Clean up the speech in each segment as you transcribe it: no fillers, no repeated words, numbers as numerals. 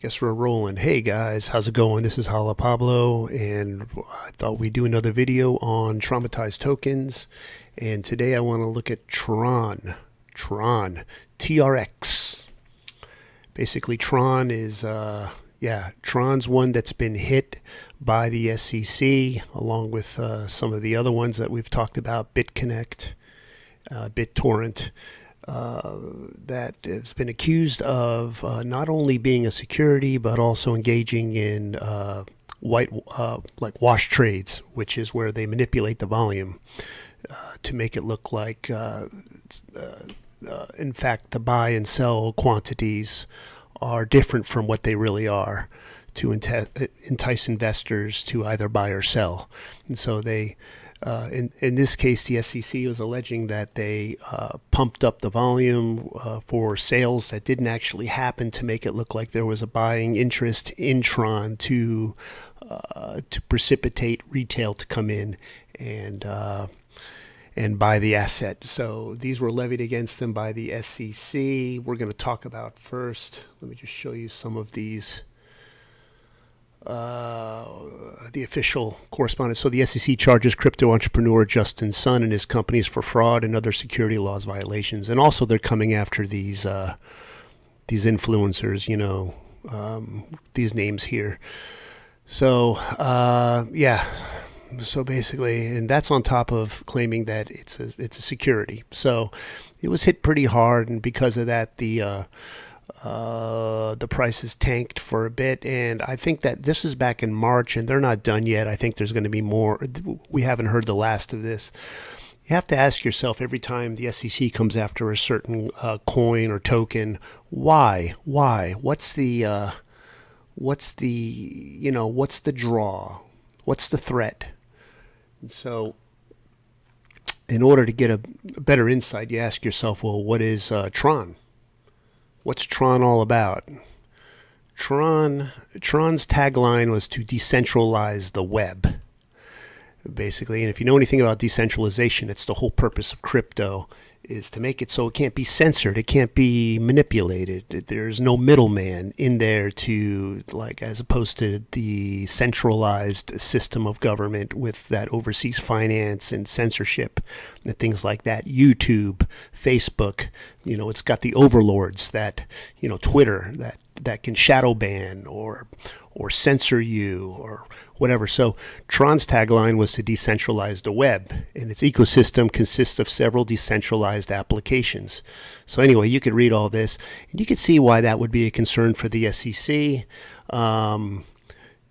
Guess we're rolling. Hey guys, how's it going? This is Hala Pablo, and I thought we'd do another video on traumatized tokens. And today I want to look at TRON. TRON. TRX. Basically, TRON is, TRON's one that's been hit by the SEC, along with some of the other ones that we've talked about, BitConnect, BitTorrent. That has been accused of not only being a security but also engaging in like wash trades, which is where they manipulate the volume to make it look like, in fact, the buy and sell quantities are different from what they really are, to entice investors to either buy or sell. And so they in this case, the SEC was alleging that they pumped up the volume for sales that didn't actually happen to make it look like there was a buying interest in TRON to precipitate retail to come in and buy the asset. So these were levied against them by the SEC. We're going to talk about first. Let me just show you some of these. The official correspondence. So the SEC charges crypto entrepreneur Justin Sun and his companies for fraud and other security laws violations, and also they're coming after these influencers. These names here. So So basically, and that's on top of claiming that it's a security. So it was hit pretty hard, and because of that, the prices tanked for a bit, and I think that this is back in March, and they're not done yet. I think there's going to be more. We haven't heard the last of this. You have to ask yourself every time the SEC comes after a certain coin or token, why? What's the draw? What's the threat? And so, in order to get a better insight, you ask yourself, well, what is TRON? What's TRON all about? TRON's tagline was to decentralize the web, basically. And if you know anything about decentralization, it's the whole purpose of crypto, is to make it so it can't be censored, it can't be manipulated. There's no middleman in there to, like, as opposed to the centralized system of government with that oversees finance and censorship and things like that. YouTube, Facebook, it's got the overlords that, Twitter, that can shadow ban or censor you or whatever. So TRON's tagline was to decentralize the web, and its ecosystem consists of several decentralized applications. So anyway, you could read all this, and you could see why that would be a concern for the SEC.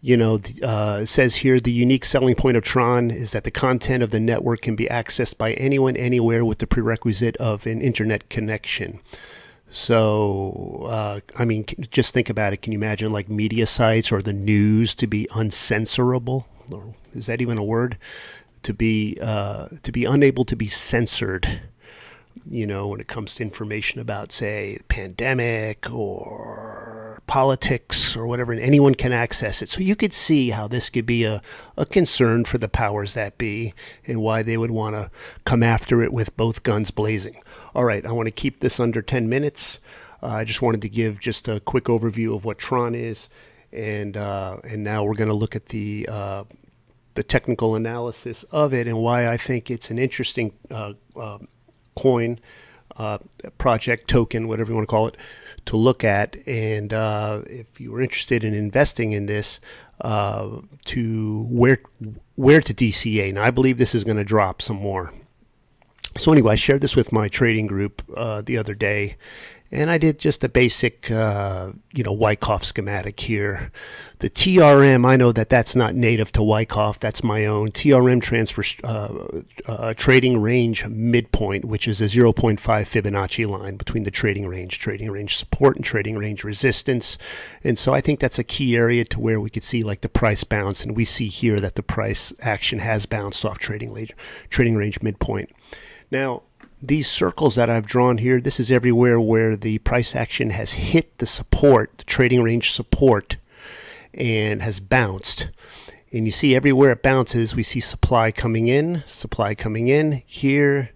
It says here, the unique selling point of TRON is that the content of the network can be accessed by anyone, anywhere, with the prerequisite of an internet connection. So, just think about it. Can you imagine, like, media sites or the news to be uncensorable? Or is that even a word? To be unable to be censored, when it comes to information about, say, pandemic or politics or whatever, and anyone can access it. So you could see how this could be a concern for the powers that be, and why they would want to come after it with both guns blazing. All right, I want to keep this under 10 minutes. I just wanted to give just a quick overview of what TRON is, and now we're going to look at the technical analysis of it and why I think it's an interesting coin, project, token, whatever you want to call it, to look at. And if you were interested in investing in this, to where to DCA. Now, I believe this is going to drop some more. So anyway, I shared this with my trading group the other day, and I did just a basic, Wyckoff schematic here. The TRM, I know that that's not native to Wyckoff. That's my own. TRM transfers trading range midpoint, which is a zero point 0.5 Fibonacci line between the trading range support, and trading range resistance. And so I think that's a key area to where we could see, like, the price bounce. And we see here that the price action has bounced off trading range midpoint. Now, these circles that I've drawn here, this is everywhere where the price action has hit the support, the trading range support, and has bounced. And you see everywhere it bounces, we see supply coming in here,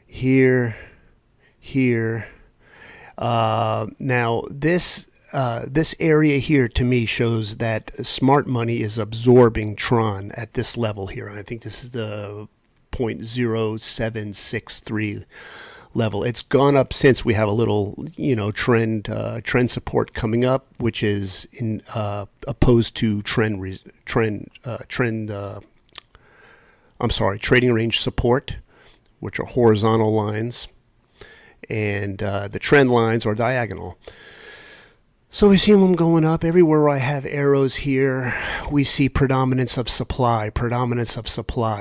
here. Now, this this area here to me shows that smart money is absorbing Tron at this level here. I think this is the 0.0763 level. It's gone up since. We have a little, trend support coming up, which is in opposed to trading range support, which are horizontal lines, and the trend lines are diagonal. So we see them going up. Everywhere I have arrows here, we see predominance of supply.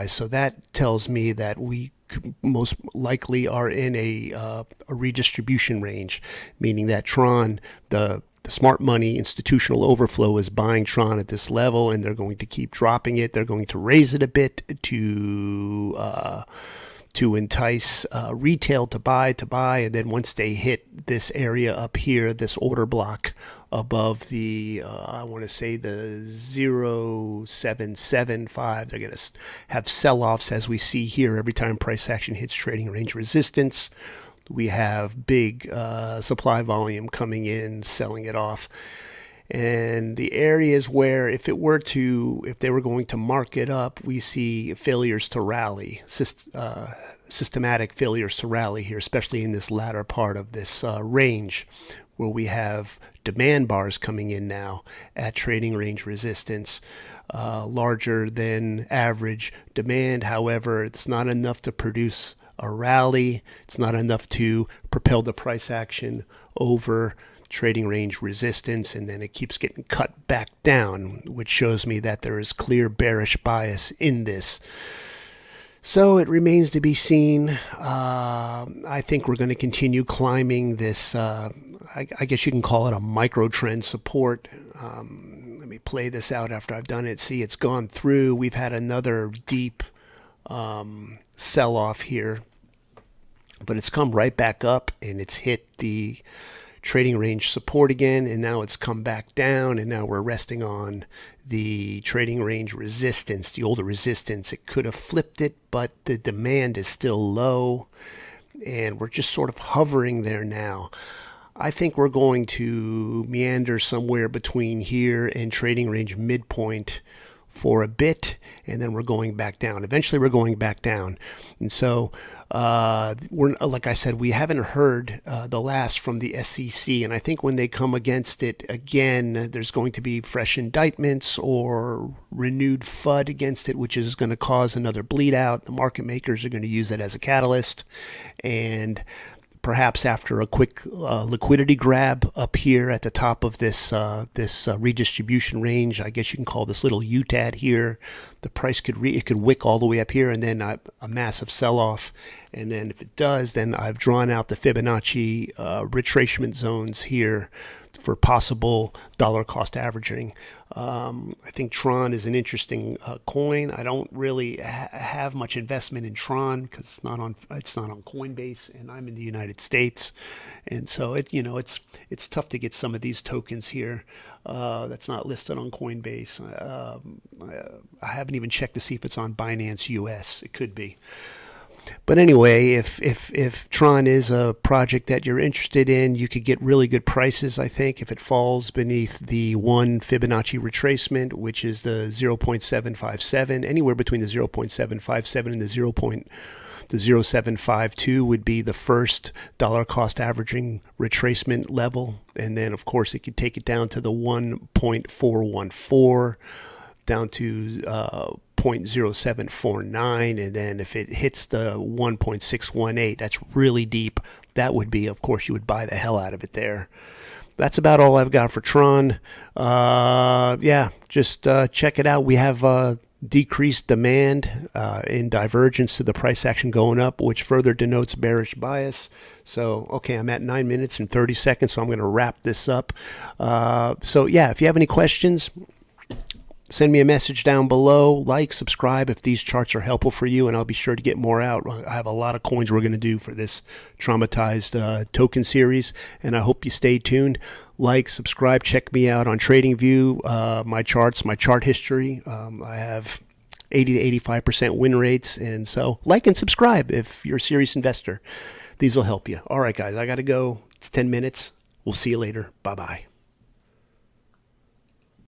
So that tells me that we most likely are in a redistribution range, meaning that Tron, the smart money institutional overflow, is buying Tron at this level, and they're going to keep dropping it. They're going to raise it a bit to entice retail to buy, and then once they hit this area up here, this order block above the I want to say the 0775, they're going to have sell-offs, as we see here. Every time price action hits trading range resistance, we have big supply volume coming in, selling it off. And the areas where if they were going to mark it up, we see failures to rally, systematic failures to rally here, especially in this latter part of this range, where we have demand bars coming in now at trading range resistance, larger than average demand. However, it's not enough to produce a rally. It's not enough to propel the price action over trading range resistance, and then it keeps getting cut back down, which shows me that there is clear bearish bias in this. So it remains to be seen. I think we're going to continue climbing this, I guess you can call it a micro trend support. Let me play this out after I've done it. See, it's gone through. We've had another deep sell-off here, but it's come right back up, and it's hit the trading range support again, and now it's come back down, and now we're resting on the trading range resistance, the older resistance. It could have flipped it, but the demand is still low, and we're just sort of hovering there now. I think we're going to meander somewhere between here and trading range midpoint for a bit, and then we're going back down. Eventually we're going back down. And so we're, like I said, we haven't heard the last from the SEC, and I think when they come against it again, there's going to be fresh indictments or renewed FUD against it, which is going to cause another bleed out. The market makers are going to use it as a catalyst, and perhaps after a quick liquidity grab up here at the top of this redistribution range, I guess you can call this little UTAD here, the price could wick all the way up here, and then a massive sell-off. And then if it does, then I've drawn out the Fibonacci retracement zones here for possible dollar cost averaging. I think Tron is an interesting coin. I don't really have much investment in Tron because it's not on Coinbase, and I'm in the United States, and so it's tough to get some of these tokens here that's not listed on Coinbase. I haven't even checked to see if it's on Binance US. It could be. But anyway, if Tron is a project that you're interested in, you could get really good prices, I think, if it falls beneath the 1 Fibonacci retracement, which is the 0.757. Anywhere between the 0.757 and the 0.0752 would be the first dollar cost averaging retracement level. And then, of course, it could take it down to the 1.414, down to 0.0749, and then if it hits the 1.618, that's really deep. That would be, of course, you would buy the hell out of it there. That's about all I've got for Tron. Just check it out. We have decreased demand in divergence to the price action going up, which further denotes bearish bias. So, okay, I'm at 9 minutes and 30 seconds, so I'm going to wrap this up. If you have any questions, send me a message down below. Like, subscribe if these charts are helpful for you, and I'll be sure to get more out. I have a lot of coins we're going to do for this Traumatized token series, and I hope you stay tuned. Like, subscribe, check me out on TradingView, my charts, my chart history. I have 80 to 85% win rates, and so like and subscribe if you're a serious investor. These will help you. All right, guys, I got to go. It's 10 minutes. We'll see you later. Bye-bye.